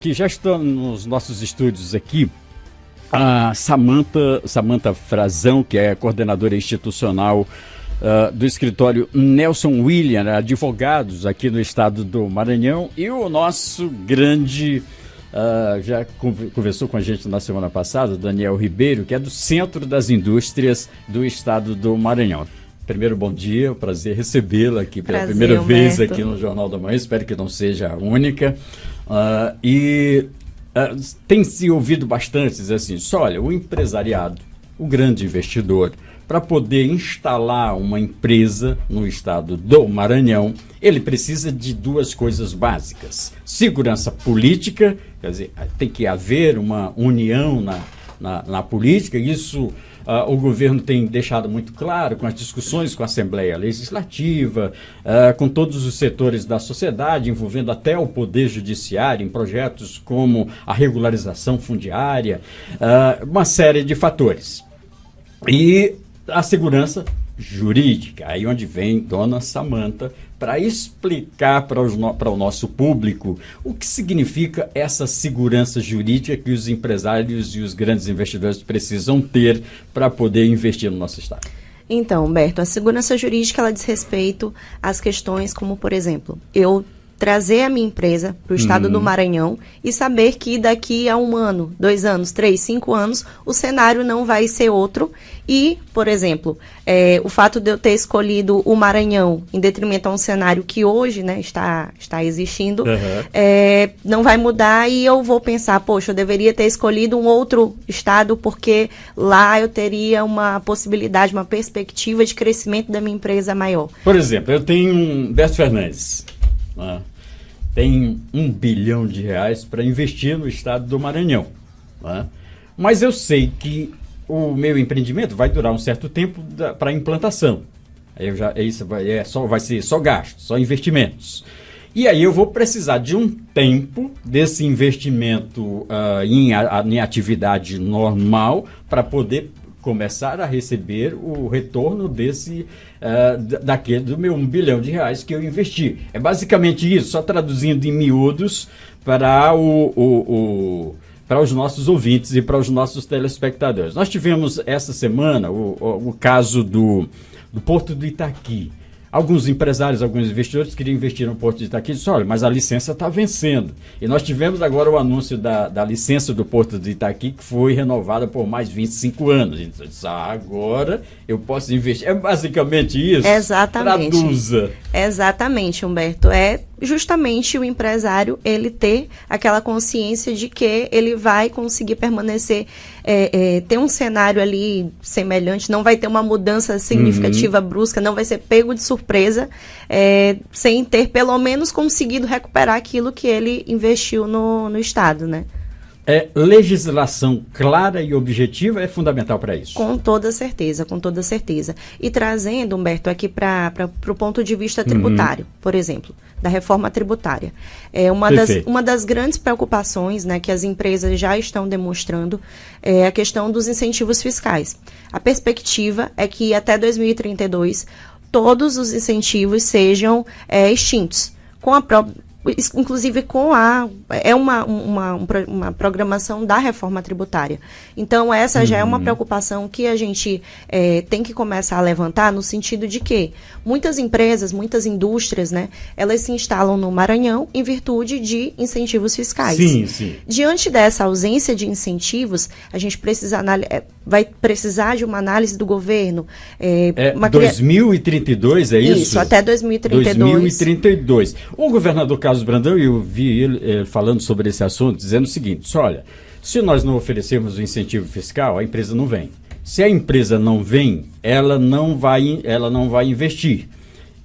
Que já estão nos nossos estúdios aqui, a Samantha Frazão, que é coordenadora institucional do escritório Nelson William, advogados aqui no estado do Maranhão, e o nosso grande, já conversou com a gente na semana passada, Daniel Ribeiro, que é do Centro das Indústrias do estado do Maranhão. Primeiro, bom dia, prazer recebê-la aqui pela primeira vez aqui no Jornal da Manhã, espero que não seja a única. Tem se ouvido bastante dizer assim, olha, o empresariado, o grande investidor, para poder instalar uma empresa no estado do Maranhão, ele precisa de duas coisas básicas: segurança política, quer dizer, tem que haver uma união na política, isso o governo tem deixado muito claro com as discussões com a Assembleia Legislativa, com todos os setores da sociedade, envolvendo até o Poder Judiciário, em projetos como a regularização fundiária, uma série de fatores. E a segurança jurídica, aí onde vem Dona Samantha, para explicar para o nosso público o que significa essa segurança jurídica que os empresários e os grandes investidores precisam ter para poder investir no nosso estado. Então, Humberto, a segurança jurídica ela diz respeito às questões como, por exemplo, eu trazer a minha empresa para o estado do Maranhão e saber que daqui a 1 ano, 2 anos, 3, 5 anos, o cenário não vai ser outro. E, por exemplo, o fato de eu ter escolhido o Maranhão em detrimento a um cenário que hoje, né, está existindo, não vai mudar, e eu vou pensar, poxa, eu deveria ter escolhido um outro estado porque lá eu teria uma possibilidade, uma perspectiva de crescimento da minha empresa maior. Por exemplo, eu tenho Décio Fernandes, tem R$1 bilhão para investir no estado do Maranhão, mas eu sei que o meu empreendimento vai durar um certo tempo para implantação. Vai ser só gasto, só investimentos. E aí eu vou precisar de um tempo desse investimento em atividade normal para poder começar a receber o retorno do meu R$1 bilhão que eu investi. É basicamente isso, só traduzindo em miúdos para para os nossos ouvintes e para os nossos telespectadores. Nós tivemos essa semana o caso do Porto do Itaqui. Alguns empresários, alguns investidores queriam investir no Porto de Itaqui e disseram, olha, mas a licença está vencendo. E nós tivemos agora o anúncio da licença do Porto de Itaqui, que foi renovada por mais 25 anos. Então, agora eu posso investir. É basicamente isso? Exatamente. Traduza. Exatamente, Humberto. É justamente o empresário, ele ter aquela consciência de que ele vai conseguir permanecer, ter um cenário ali semelhante, não vai ter uma mudança significativa, brusca, não vai ser pego de surpresa, sem ter pelo menos conseguido recuperar aquilo que ele investiu no estado, né? Legislação clara e objetiva é fundamental para isso. Com toda certeza, com toda certeza. E trazendo, Humberto, aqui para o ponto de vista tributário, por exemplo, da reforma tributária. Uma das grandes preocupações, né, que as empresas já estão demonstrando é a questão dos incentivos fiscais. A perspectiva é que até 2032 todos os incentivos sejam extintos, inclusive com uma programação da reforma tributária. Então, essa já é uma preocupação que a gente tem que começar a levantar, no sentido de que muitas empresas, muitas indústrias, né, elas se instalam no Maranhão em virtude de incentivos fiscais. Sim, sim. Diante dessa ausência de incentivos, a gente vai precisar de uma análise do governo. 2032, é isso? Isso, até 2032. 2032. O governador Carlos Brandão, eu vi ele falando sobre esse assunto, dizendo o seguinte, olha, se nós não oferecermos o incentivo fiscal, a empresa não vem. Se a empresa não vem, ela não vai investir.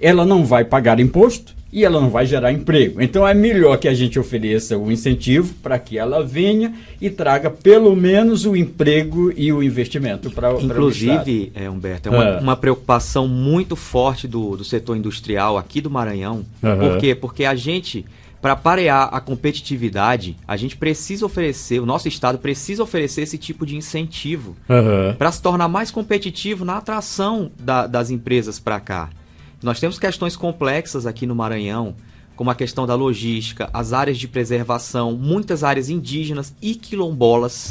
Ela não vai pagar imposto e ela não vai gerar emprego. Então é melhor que a gente ofereça o incentivo para que ela venha e traga pelo menos o emprego e o investimento para o estado. Inclusive, Humberto, uma preocupação muito forte do setor industrial aqui do Maranhão. Por quê? Porque a gente, para parear a competitividade, a gente precisa oferecer, o nosso estado precisa oferecer esse tipo de incentivo para se tornar mais competitivo na atração das empresas para cá. Nós temos questões complexas aqui no Maranhão, como a questão da logística, as áreas de preservação, muitas áreas indígenas e quilombolas,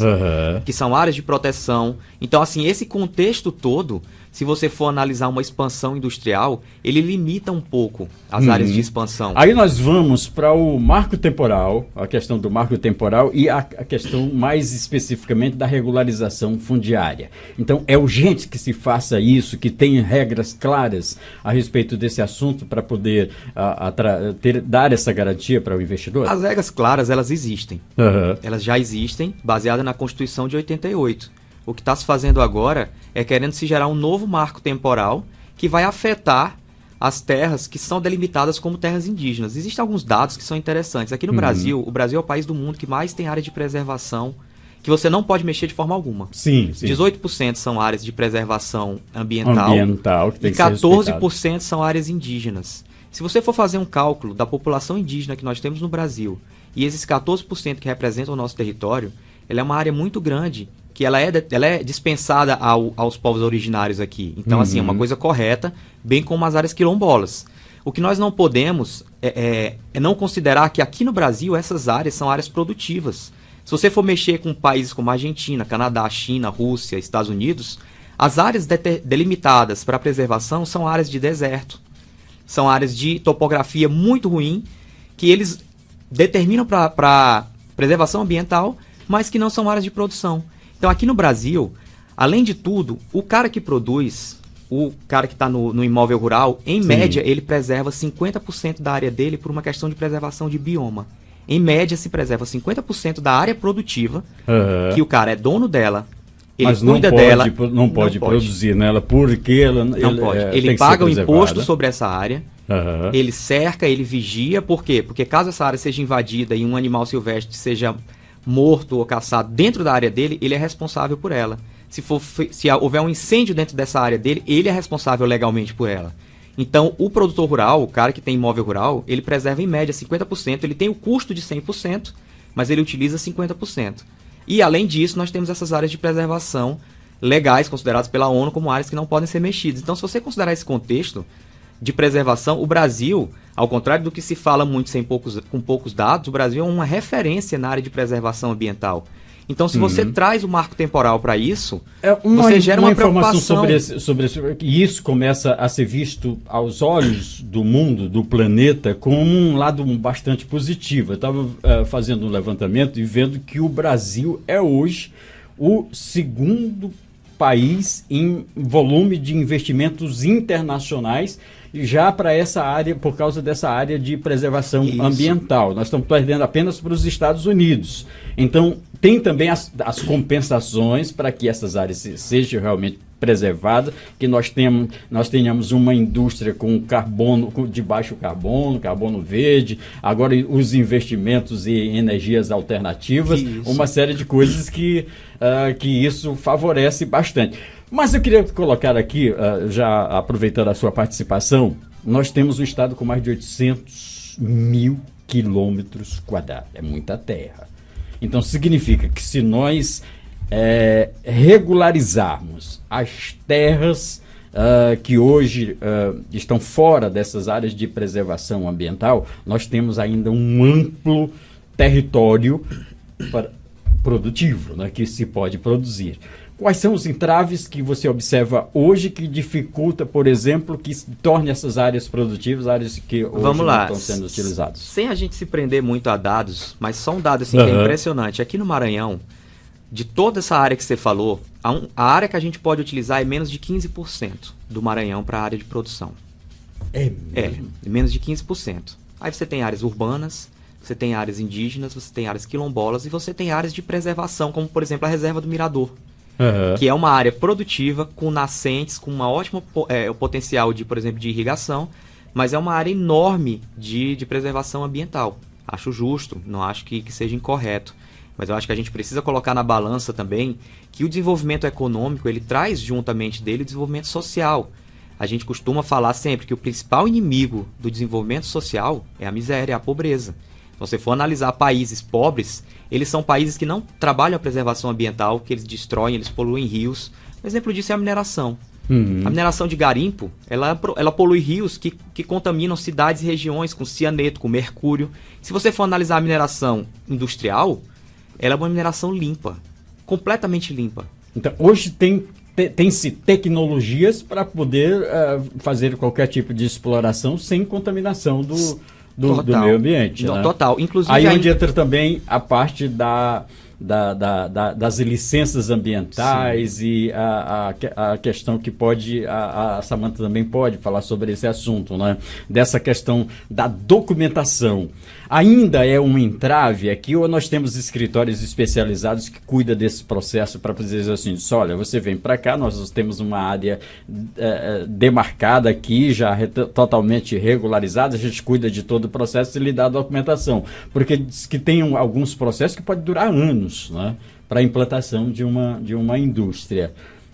que são áreas de proteção. Então, assim, esse contexto todo, se você for analisar uma expansão industrial, ele limita um pouco as áreas de expansão. Aí nós vamos para o marco temporal, a questão do marco temporal e a questão mais especificamente da regularização fundiária. Então, é urgente que se faça isso, que tenha regras claras a respeito desse assunto para poder dar essa garantia para o investidor? As regras claras, elas existem. Elas já existem, baseadas na Constituição de 88. O que está se fazendo agora é querendo se gerar um novo marco temporal que vai afetar as terras que são delimitadas como terras indígenas. Existem alguns dados que são interessantes. Aqui no Brasil, o Brasil é o país do mundo que mais tem área de preservação que você não pode mexer de forma alguma. Sim. 18% são áreas de preservação ambiental que tem e que ser 14% são áreas indígenas. Se você for fazer um cálculo da população indígena que nós temos no Brasil e esses 14% que representam o nosso território, ela é uma área muito grande que ela é dispensada aos povos originários aqui. Então, assim, é uma coisa correta, bem como as áreas quilombolas. O que nós não podemos é não considerar que aqui no Brasil essas áreas são áreas produtivas. Se você for mexer com países como Argentina, Canadá, China, Rússia, Estados Unidos, as áreas delimitadas para preservação são áreas de deserto. São áreas de topografia muito ruim, que eles determinam para preservação ambiental, mas que não são áreas de produção. Então, aqui no Brasil, além de tudo, o cara que produz, o cara que está no imóvel rural, em média, ele preserva 50% da área dele por uma questão de preservação de bioma. Em média, se preserva 50% da área produtiva, que o cara é dono dela, ele cuida dela. Não pode produzir nela porque ela não pode. Ele paga o imposto sobre essa área, ele cerca, ele vigia. Por quê? Porque caso essa área seja invadida e um animal silvestre seja morto ou caçado dentro da área dele, ele é responsável por ela. Se houver um incêndio dentro dessa área dele, ele é responsável legalmente por ela. Então, o produtor rural, o cara que tem imóvel rural, ele preserva em média 50%, ele tem o custo de 100%, mas ele utiliza 50%. E, além disso, nós temos essas áreas de preservação legais, consideradas pela ONU como áreas que não podem ser mexidas. Então, se você considerar esse contexto de preservação, o Brasil, ao contrário do que se fala muito com poucos dados, o Brasil é uma referência na área de preservação ambiental. Então, se você traz o marco temporal para isso, você gera uma preocupação sobre e isso começa a ser visto aos olhos do mundo, do planeta, como um lado bastante positivo. Eu estava fazendo um levantamento e vendo que o Brasil é hoje o segundo país em volume de investimentos internacionais já para essa área, por causa dessa área de preservação ambiental. Nós estamos perdendo apenas para os Estados Unidos. Então, tem também as compensações para que essas áreas sejam realmente preservadas, que nós tenhamos uma indústria com carbono, de baixo carbono verde, agora os investimentos em energias alternativas, uma série de coisas que isso favorece bastante. Mas eu queria colocar aqui, já aproveitando a sua participação, nós temos um estado com mais de 800 mil quilômetros quadrados. É muita terra. Então, significa que se nós regularizarmos as terras que hoje estão fora dessas áreas de preservação ambiental, nós temos ainda um amplo território produtivo, né, que se pode produzir. Quais são os entraves que você observa hoje que dificulta, por exemplo, que torne essas áreas produtivas, áreas que hoje não estão sendo utilizadas? Sem a gente se prender muito a dados, mas só um dado assim, que é impressionante. Aqui no Maranhão, de toda essa área que você falou, a área que a gente pode utilizar é menos de 15% do Maranhão para a área de produção. É mesmo? Menos de 15%. Aí você tem áreas urbanas, você tem áreas indígenas, você tem áreas quilombolas e você tem áreas de preservação, como, por exemplo, a Reserva do Mirador. Que é uma área produtiva, com nascentes, com uma ótima potencial de, por exemplo, de irrigação, mas é uma área enorme de preservação ambiental. Acho justo, não acho que seja incorreto, mas eu acho que a gente precisa colocar na balança também que o desenvolvimento econômico, ele traz juntamente dele o desenvolvimento social. A gente costuma falar sempre que o principal inimigo do desenvolvimento social é a miséria, a pobreza. Se você for analisar países pobres, eles são países que não trabalham a preservação ambiental, que eles destroem, eles poluem rios. Um exemplo disso é a mineração. A mineração de garimpo, ela polui rios que contaminam cidades e regiões com cianeto, com mercúrio. Se você for analisar a mineração industrial, ela é uma mineração limpa, completamente limpa. Então, hoje tem-se tecnologias para poder fazer qualquer tipo de exploração sem contaminação do meio ambiente. Né? Total. Inclusive, aí onde entra também a parte das licenças ambientais. Sim. E a questão que pode, a Samantha também pode falar sobre esse assunto, né? Dessa questão da documentação. Ainda é um entrave aqui, ou nós temos escritórios especializados que cuidam desse processo para dizer assim, olha, você vem para cá, nós temos uma área demarcada aqui, já totalmente regularizada, a gente cuida de todo o processo e lhe dá a documentação. Porque diz que tem alguns processos que podem durar anos, né, para a implantação de uma indústria.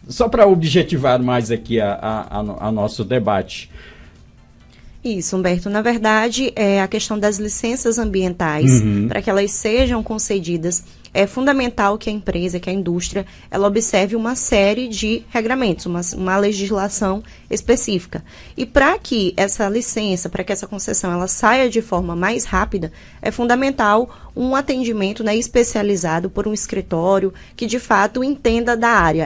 Só para objetivar mais aqui a nosso debate. Isso, Humberto. Na verdade, a questão das licenças ambientais, para que elas sejam concedidas, é fundamental que a empresa, que a indústria, ela observe uma série de regramentos, uma legislação específica. E para que essa licença, para que essa concessão ela saia de forma mais rápida, é fundamental um atendimento, né, especializado por um escritório que, de fato, entenda da área.